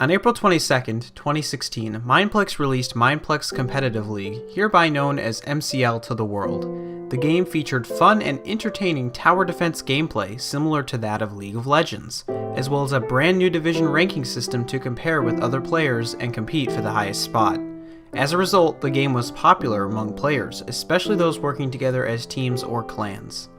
On April 22nd, 2016, Mineplex released Mineplex Competitive League, hereby known as MCL to the world. The game featured fun and entertaining tower defense gameplay similar to that of League of Legends, as well as a brand new division ranking system to compare with other players and compete for the highest spot. As a result, the game was popular among players, especially those working together as teams or clans.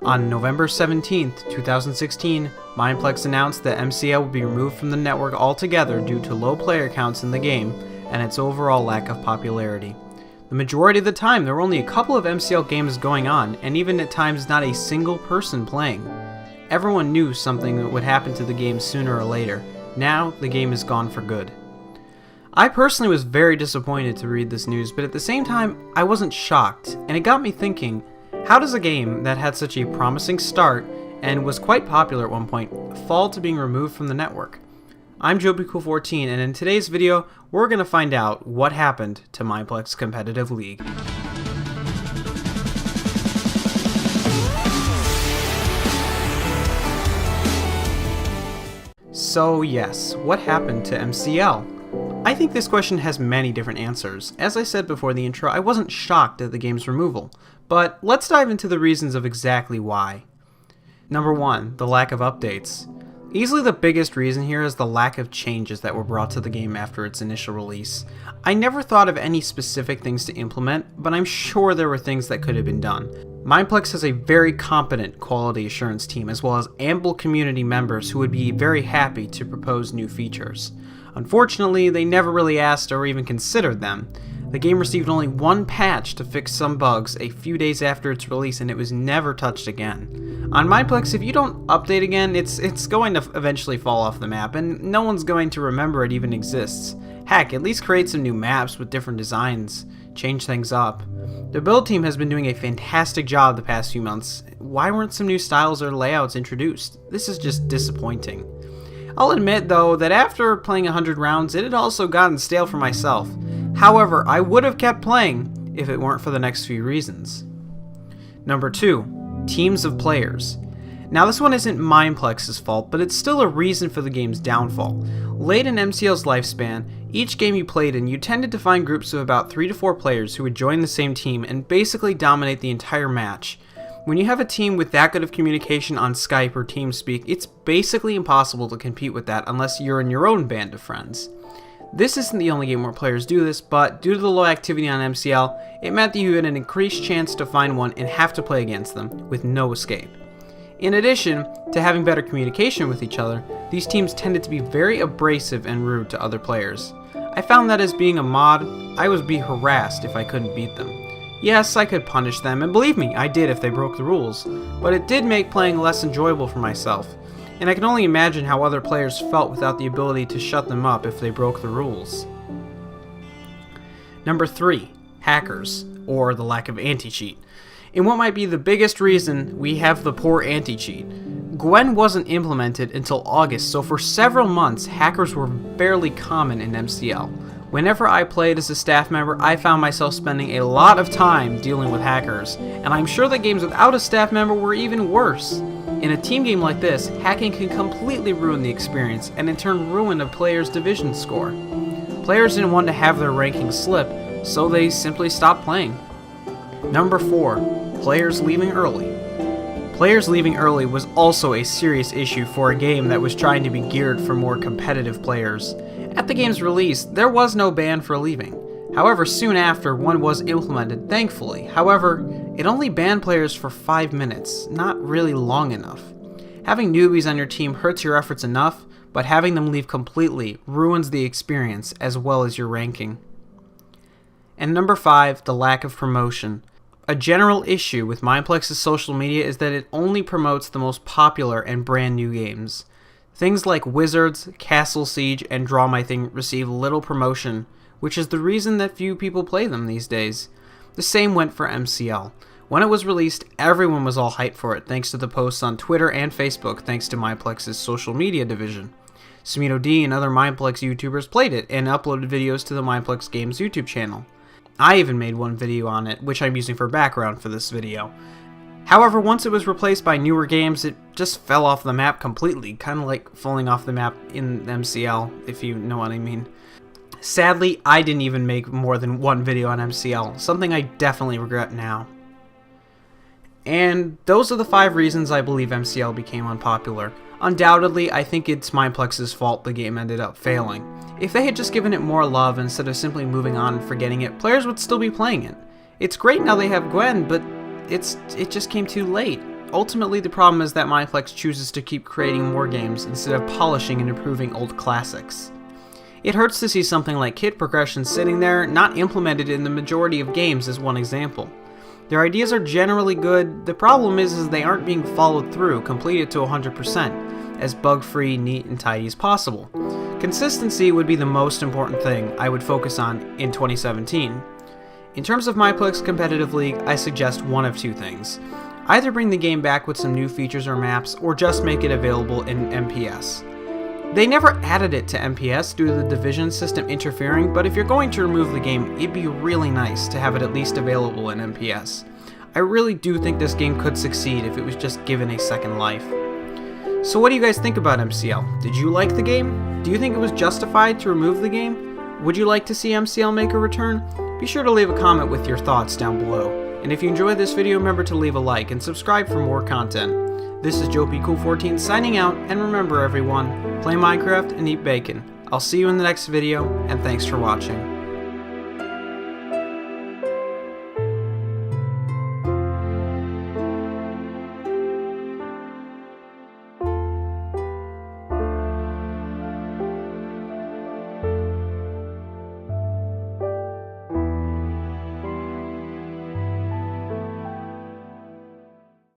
On November 17, 2016, Mineplex announced that MCL would be removed from the network altogether due to low player counts in the game and its overall lack of popularity. The majority of the time, there were only a couple of MCL games going on, and even at times not a single person playing. Everyone knew something would happen to the game sooner or later. Now, the game is gone for good. I personally was very disappointed to read this news, but at the same time, I wasn't shocked, and it got me thinking, how does a game that had such a promising start and was quite popular at one point fall to being removed from the network? I'm JoeBeCool14, and in today's video, we're going to find out what happened to Mineplex Competitive League. So yes, what happened to MCL? I think this question has many different answers. As I said before the intro, I wasn't shocked at the game's removal, but let's dive into the reasons of exactly why. Number 1, the lack of updates. Easily the biggest reason here is the lack of changes that were brought to the game after its initial release. I never thought of any specific things to implement, but I'm sure there were things that could have been done. Mineplex has a very competent quality assurance team as well as ample community members who would be very happy to propose new features. Unfortunately, they never really asked or even considered them. The game received only one patch to fix some bugs a few days after its release, and it was never touched again. On Mineplex, if you don't update again, it's going to eventually fall off the map, and no one's going to remember it even exists. Heck, at least create some new maps with different designs, change things up. The build team has been doing a fantastic job the past few months. Why weren't some new styles or layouts introduced? This is just disappointing. I'll admit, though, that after playing 100 rounds, it had also gotten stale for myself. However, I would have kept playing if it weren't for the next few reasons. Number 2, teams of players. Now this one isn't Mineplex's fault, but it's still a reason for the game's downfall. Late in MCL's lifespan, each game you played in, you tended to find groups of about 3 to 4 players who would join the same team and basically dominate the entire match. When you have a team with that good of communication on Skype or TeamSpeak, it's basically impossible to compete with that unless you're in your own band of friends. This isn't the only game where players do this, but due to the low activity on MCL, it meant that you had an increased chance to find one and have to play against them, with no escape. In addition to having better communication with each other, these teams tended to be very abrasive and rude to other players. I found that as being a mod, I would be harassed if I couldn't beat them. Yes, I could punish them, and believe me, I did if they broke the rules, but it did make playing less enjoyable for myself, and I can only imagine how other players felt without the ability to shut them up if they broke the rules. Number 3, hackers, or the lack of anti-cheat. In what might be the biggest reason, we have the poor anti-cheat. Gwen wasn't implemented until August, so for several months, hackers were fairly common in MCL. Whenever I played as a staff member, I found myself spending a lot of time dealing with hackers, and I'm sure that games without a staff member were even worse. In a team game like this, hacking can completely ruin the experience, and in turn ruin a player's division score. Players didn't want to have their rankings slip, so they simply stopped playing. Number 4, players leaving early. Players leaving early was also a serious issue for a game that was trying to be geared for more competitive players. At the game's release, there was no ban for leaving. However, soon after, one was implemented, thankfully. However, it only banned players for 5 minutes, not really long enough. Having newbies on your team hurts your efforts enough, but having them leave completely ruins the experience as well as your ranking. And number 5, the lack of promotion. A general issue with Mineplex's social media is that it only promotes the most popular and brand new games. Things like Wizards, Castle Siege, and Draw My Thing receive little promotion, which is the reason that few people play them these days. The same went for MCL. When it was released, everyone was all hyped for it thanks to the posts on Twitter and Facebook thanks to Mineplex's social media division. Smino D and other Mineplex YouTubers played it and uploaded videos to the Mineplex Games YouTube channel. I even made one video on it, which I'm using for background for this video. However, once it was replaced by newer games, it just fell off the map completely, kind of like falling off the map in MCL, if you know what I mean. Sadly, I didn't even make more than one video on MCL, something I definitely regret now. And those are the 5 reasons I believe MCL became unpopular. Undoubtedly, I think it's Mineplex's fault the game ended up failing. If they had just given it more love instead of simply moving on and forgetting it, players would still be playing it. It's great now they have Gwen, but it just came too late. Ultimately, the problem is that Mineplex chooses to keep creating more games instead of polishing and improving old classics. It hurts to see something like kit progression sitting there, not implemented in the majority of games as one example. Their ideas are generally good, the problem is they aren't being followed through, completed to 100%, as bug-free, neat, and tidy as possible. Consistency would be the most important thing I would focus on in 2017. In terms of Mineplex Competitive League, I suggest one of 2 things. Either bring the game back with some new features or maps, or just make it available in MPS. They never added it to MPS due to the division system interfering, but if you're going to remove the game, it'd be really nice to have it at least available in MPS. I really do think this game could succeed if it was just given a second life. So what do you guys think about MCL? Did you like the game? Do you think it was justified to remove the game? Would you like to see MCL make a return? Be sure to leave a comment with your thoughts down below. And if you enjoyed this video, remember to leave a like and subscribe for more content. This is JoePCool14 signing out, and remember everyone, play Minecraft and eat bacon. I'll see you in the next video, and thanks for watching.